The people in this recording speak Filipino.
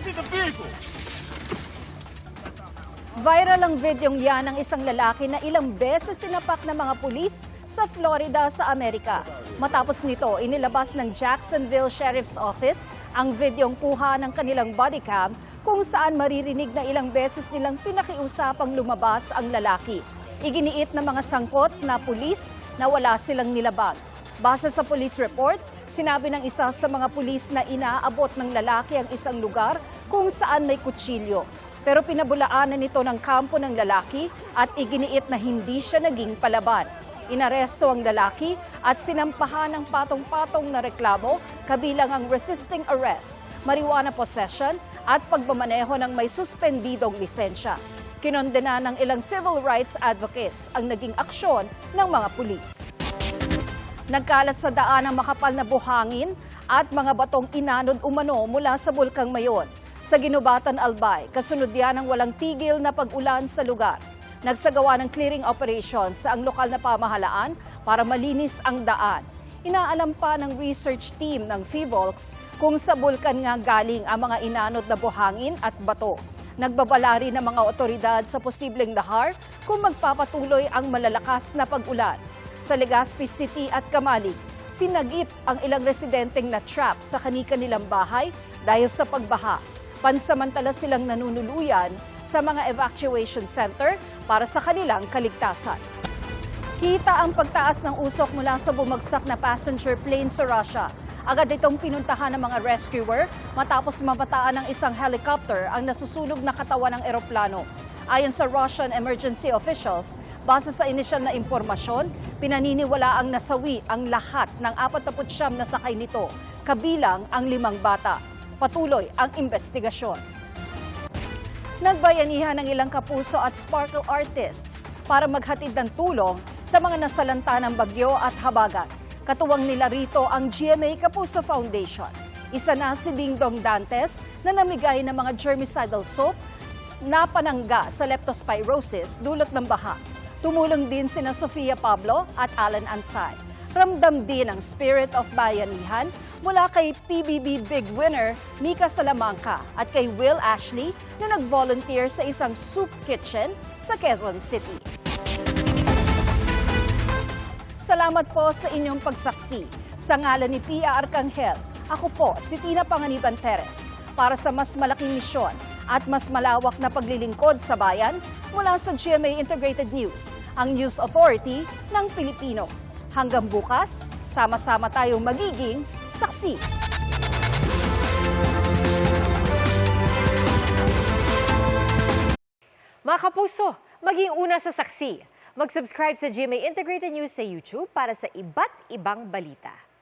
see the vehicle. Viral ang videong yan ng isang lalaki na ilang beses sinapak ng mga pulis sa Florida sa Amerika. Matapos nito, inilabas ng Jacksonville Sheriff's Office ang videong kuha ng kanilang bodycam kung saan maririnig na ilang beses nilang pinakiusapang lumabas ang lalaki. Iginiit ng mga sangkot na pulis na wala silang nilabag. Base sa police report, sinabi ng isa sa mga pulis na inaabot ng lalaki ang isang lugar kung saan may kutsilyo. Pero pinabulaanan nito ng kampo ng lalaki at iginiit na hindi siya naging palaban. Inaresto ang lalaki at sinampahan ng patong-patong na reklamo kabilang ang resisting arrest, marijuana possession at pagmamaneho ng may suspendidong lisensya. Kinondena ng ilang civil rights advocates ang naging aksyon ng mga pulis. Nagkalat sa daan ang makapal na buhangin at mga batong inanod umano mula sa Bulkang Mayon. Sa Ginubatan, Albay, kasunod yan ng walang tigil na pag-ulan sa lugar. Nagsagawa ng clearing operations sa ang lokal na pamahalaan para malinis ang daan. Inaalam pa ng research team ng PHIVOLCS kung sa bulkan nga galing ang mga inanod na buhangin at bato. Nagbabala rin ng mga otoridad sa posibleng dahar kung magpapatuloy ang malalakas na pag-ulan. Sa Legazpi City at Kamalig, sinagip ang ilang residenteng na-trap sa kani-kanilang bahay dahil sa pagbaha. Pansamantala silang nanunuluyan sa mga evacuation center para sa kanilang kaligtasan. Kita ang pagtaas ng usok mula sa bumagsak na passenger plane sa Russia. Agad itong pinuntahan ng mga rescuer matapos mabataan ng isang helicopter ang nasusunog na katawan ng eroplano. Ayon sa Russian emergency officials, base sa inisyal na impormasyon, pinaniniwalaang nasawi ang lahat ng 49 na sakay nito, kabilang ang 5 bata. Patuloy ang investigasyon. Nagbayanihan ng ilang kapuso at sparkle artists para maghatid ng tulong sa mga nasalanta ng bagyo at habagat. Katuwang nila rito ang GMA Kapuso Foundation. Isa na si Dingdong Dantes na namigay ng mga germicidal soap na panangga sa leptospirosis dulot ng baha. Tumulong din sina Sofia Pablo at Alan Ansay. Ramdam din ang spirit of bayanihan mula kay PBB Big Winner Mika Salamanca at kay Will Ashley na nag-volunteer sa isang soup kitchen sa Quezon City. Salamat po sa inyong pagsaksi. Sa ngalan ni Pia Arcangel, ako po si Tina Panganiban Perez para sa mas malaking misyon at mas malawak na paglilingkod sa bayan mula sa GMA Integrated News, ang News Authority ng Pilipino. Hanggang bukas, sama-sama tayong magiging saksi. Mga kapuso, maging una sa saksi. Mag-subscribe sa GMA Integrated News sa YouTube para sa iba't ibang balita.